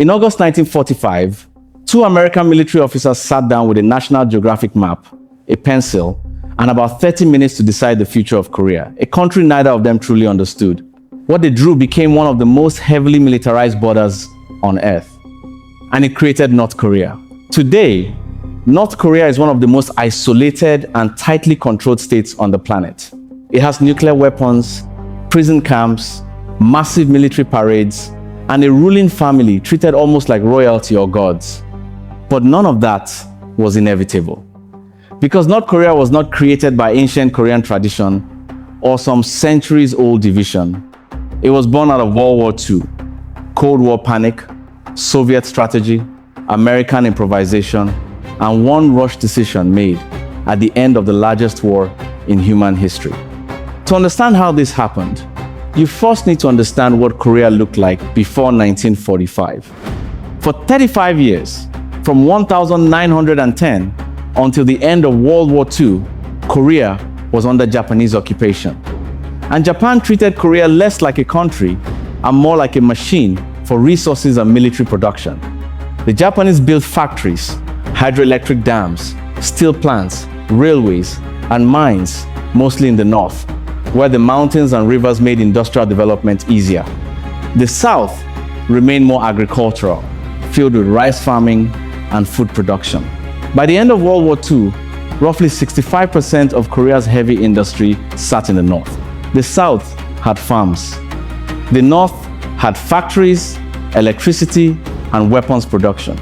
In August 1945, two American military officers sat down with a National Geographic map, a pencil, and about 30 minutes to decide the future of Korea, a country neither of them truly understood. What they drew became one of the most heavily militarized borders on Earth, and it created North Korea. Today, North Korea is one of the most isolated and tightly controlled states on the planet. It has nuclear weapons, prison camps, massive military parades, and a ruling family treated almost like royalty or gods. But none of that was inevitable. Because North Korea was not created by ancient Korean tradition or some centuries-old division. It was born out of World War II, Cold War panic, Soviet strategy, American improvisation, and one rush decision made at the end of the largest war in human history. To understand how this happened, you first need to understand what Korea looked like before 1945. For 35 years, from 1910 until the end of World War II, Korea was under Japanese occupation. And Japan treated Korea less like a country and more like a machine for resources and military production. The Japanese built factories, hydroelectric dams, steel plants, railways, and mines, mostly in the north, where the mountains and rivers made industrial development easier. The south remained more agricultural, filled with rice farming and food production. By the end of World War II, roughly 65% of Korea's heavy industry sat in the north. The south had farms. The north had factories, electricity, and weapons production.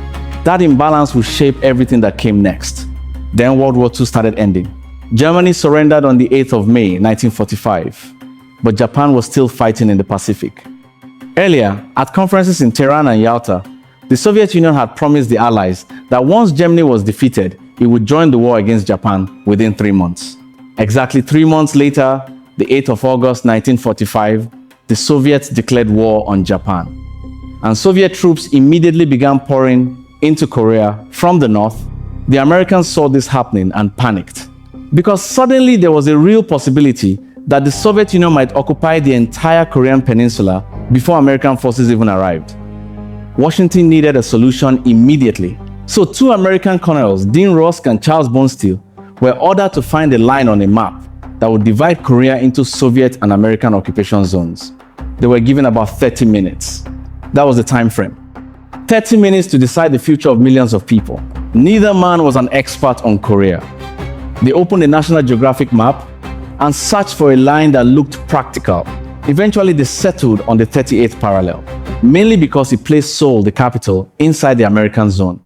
That imbalance would shape everything that came next. Then World War II started ending. Germany surrendered on the 8th of May, 1945, but Japan was still fighting in the Pacific. Earlier, at conferences in Tehran and Yalta, the Soviet Union had promised the Allies that once Germany was defeated, it would join the war against Japan within 3 months. Exactly 3 months later, the 8th of August, 1945, the Soviets declared war on Japan. And Soviet troops immediately began pouring into Korea from the north. The Americans saw this happening and panicked, because suddenly there was a real possibility that the Soviet Union might occupy the entire Korean peninsula before American forces even arrived. Washington needed a solution immediately. So two American colonels, Dean Rusk and Charles Bonesteel, were ordered to find a line on a map that would divide Korea into Soviet and American occupation zones. They were given about 30 minutes. That was the time frame. 30 minutes to decide the future of millions of people. Neither man was an expert on Korea. They opened a National Geographic map and searched for a line that looked practical. Eventually, they settled on the 38th parallel, mainly because it placed Seoul, the capital, inside the American zone.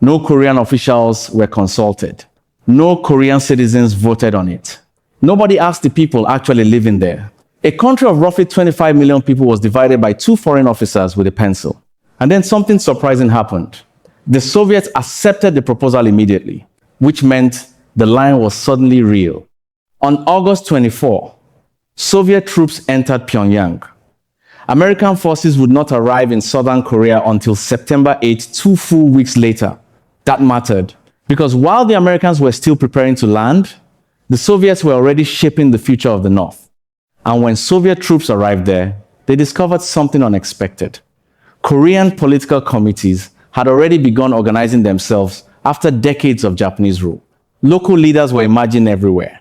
No Korean officials were consulted. No Korean citizens voted on it. Nobody asked the people actually living there. A country of roughly 25 million people was divided by two foreign officers with a pencil. And then something surprising happened. The Soviets accepted the proposal immediately, which meant the line was suddenly real. On August 24, Soviet troops entered Pyongyang. American forces would not arrive in southern Korea until September 8, 2 full weeks later. That mattered, because while the Americans were still preparing to land, the Soviets were already shaping the future of the North. And when Soviet troops arrived there, they discovered something unexpected. Korean political committees had already begun organizing themselves after decades of Japanese rule. Local leaders were emerging everywhere.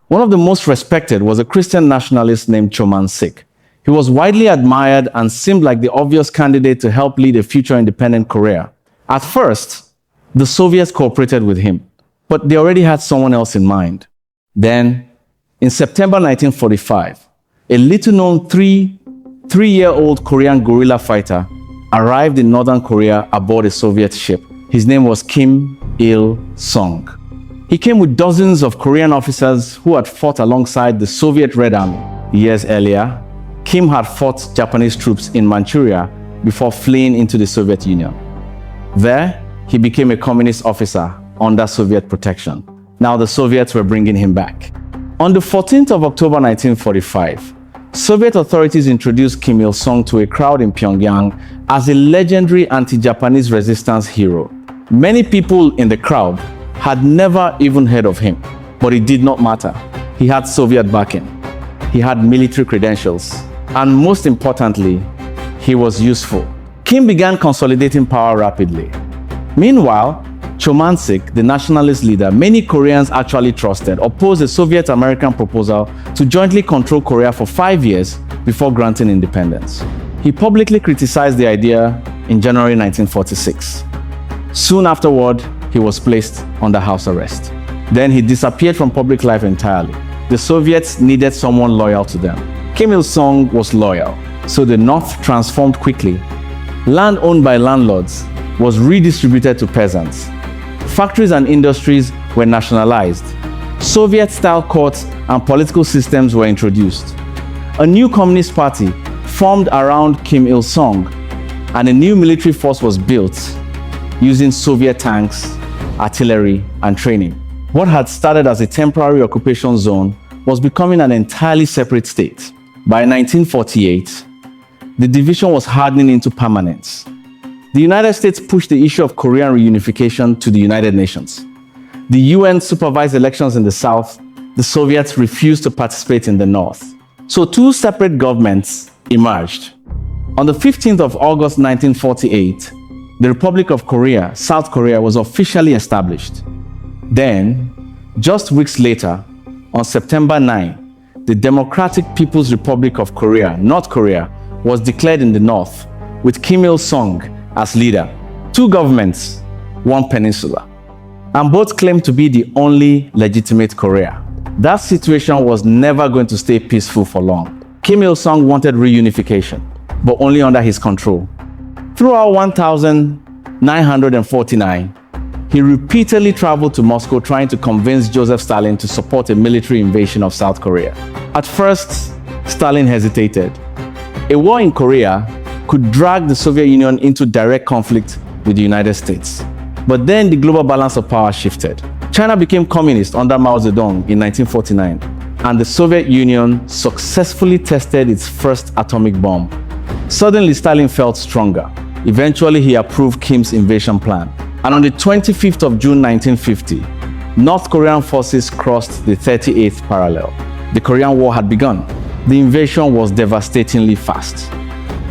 One of the most respected was a Christian nationalist named Cho Man-sik. He was widely admired and seemed like the obvious candidate to help lead a future independent Korea. At first, the Soviets cooperated with him, but they already had someone else in mind. Then, in September 1945, a little-known three-year-old Korean guerrilla fighter arrived in northern Korea aboard a Soviet ship. His name was Kim Il-sung. He came with dozens of Korean officers who had fought alongside the Soviet Red Army. Years earlier, Kim had fought Japanese troops in Manchuria before fleeing into the Soviet Union. There, he became a communist officer under Soviet protection. Now the Soviets were bringing him back. On the 14th of October 1945, Soviet authorities introduced Kim Il-sung to a crowd in Pyongyang as a legendary anti-Japanese resistance hero. Many people in the crowd had never even heard of him, but it did not matter. He had Soviet backing, he had military credentials, and most importantly, he was useful. Kim began consolidating power rapidly. Meanwhile, Chomansik, the nationalist leader many Koreans actually trusted, opposed the Soviet-American proposal to jointly control Korea for 5 years before granting independence. He publicly criticized the idea in January 1946. Soon afterward, he was placed under house arrest. Then he disappeared from public life entirely. The Soviets needed someone loyal to them. Kim Il-sung was loyal, so the North transformed quickly. Land owned by landlords was redistributed to peasants. Factories and industries were nationalized. Soviet-style courts and political systems were introduced. A new communist party formed around Kim Il-sung, and a new military force was built using Soviet tanks, artillery, and training. What had started as a temporary occupation zone was becoming an entirely separate state. By 1948, the division was hardening into permanence. The United States pushed the issue of Korean reunification to the United Nations. The UN supervised elections in the South. The Soviets refused to participate in the North. So two separate governments emerged. On the 15th of August 1948, the Republic of Korea, South Korea, was officially established. Then, just weeks later, on September 9, the Democratic People's Republic of Korea, North Korea, was declared in the North, with Kim Il-sung as leader. Two governments, one peninsula, and both claimed to be the only legitimate Korea. That situation was never going to stay peaceful for long. Kim Il-sung wanted reunification, but only under his control. Throughout 1949, he repeatedly traveled to Moscow trying to convince Joseph Stalin to support a military invasion of South Korea. At first, Stalin hesitated. A war in Korea could drag the Soviet Union into direct conflict with the United States. But then the global balance of power shifted. China became communist under Mao Zedong in 1949, and the Soviet Union successfully tested its first atomic bomb. Suddenly, Stalin felt stronger. Eventually, he approved Kim's invasion plan. And on the 25th of June 1950, North Korean forces crossed the 38th parallel. The Korean War had begun. The invasion was devastatingly fast.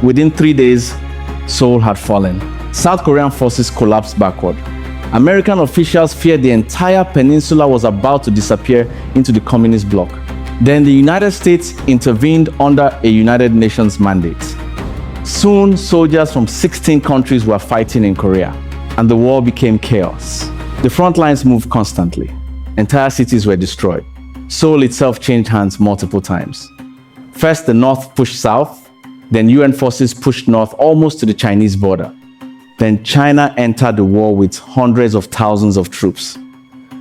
Within 3 days, Seoul had fallen. South Korean forces collapsed backward. American officials feared the entire peninsula was about to disappear into the communist bloc. Then the United States intervened under a United Nations mandate. Soon, soldiers from 16 countries were fighting in Korea, and the war became chaos. The front lines moved constantly. Entire cities were destroyed. Seoul itself changed hands multiple times. First, the North pushed south, then UN forces pushed north almost to the Chinese border. Then China entered the war with hundreds of thousands of troops.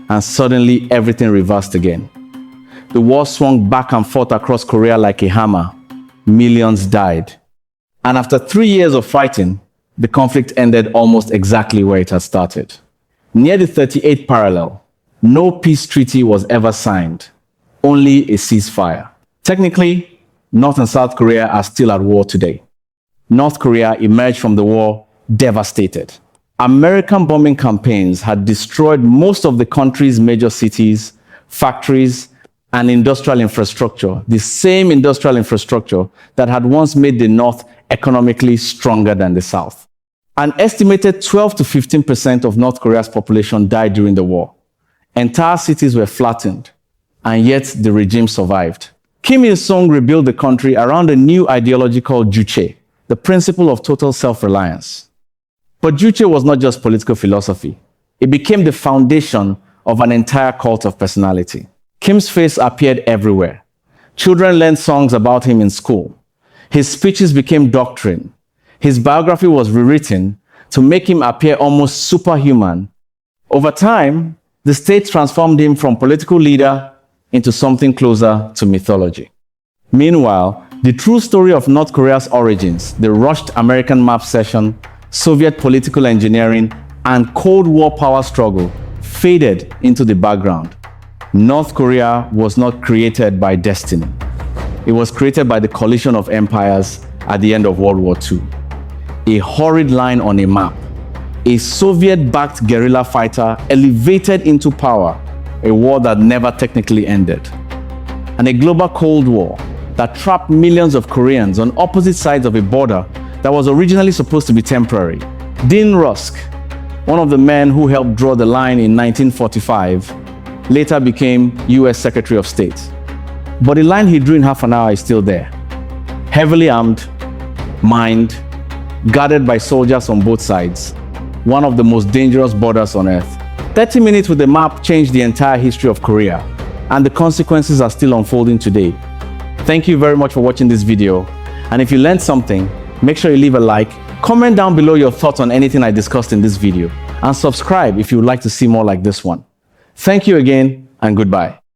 And suddenly, everything reversed again. The war swung back and forth across Korea like a hammer. Millions died. And after 3 years of fighting, the conflict ended almost exactly where it had started. Near the 38th parallel, no peace treaty was ever signed, only a ceasefire. Technically, North and South Korea are still at war today. North Korea emerged from the war devastated. American bombing campaigns had destroyed most of the country's major cities, factories, and industrial infrastructure, the same industrial infrastructure that had once made the North economically stronger than the South. An estimated 12 to 15% of North Korea's population died during the war. Entire cities were flattened, and yet the regime survived. Kim Il-sung rebuilt the country around a new ideology called Juche, the principle of total self-reliance. But Juche was not just political philosophy. It became the foundation of an entire cult of personality. Kim's face appeared everywhere. Children learned songs about him in school. His speeches became doctrine. His biography was rewritten to make him appear almost superhuman. Over time, the state transformed him from political leader into something closer to mythology. Meanwhile, the true story of North Korea's origins, the rushed American map session, Soviet political engineering, and Cold War power struggle faded into the background. North Korea was not created by destiny. It was created by the collision of empires at the end of World War II. A horrid line on a map. A Soviet-backed guerrilla fighter elevated into power, a war that never technically ended. And a global Cold War that trapped millions of Koreans on opposite sides of a border that was originally supposed to be temporary. Dean Rusk, one of the men who helped draw the line in 1945, later became US Secretary of State. But the line he drew in half an hour is still there. Heavily armed, mined, guarded by soldiers on both sides. One of the most dangerous borders on earth. 30 minutes with the map changed the entire history of Korea, and the consequences are still unfolding today. Thank you very much for watching this video, and if you learned something, make sure you leave a like, comment down below your thoughts on anything I discussed in this video, and subscribe if you would like to see more like this one. Thank you again, and goodbye.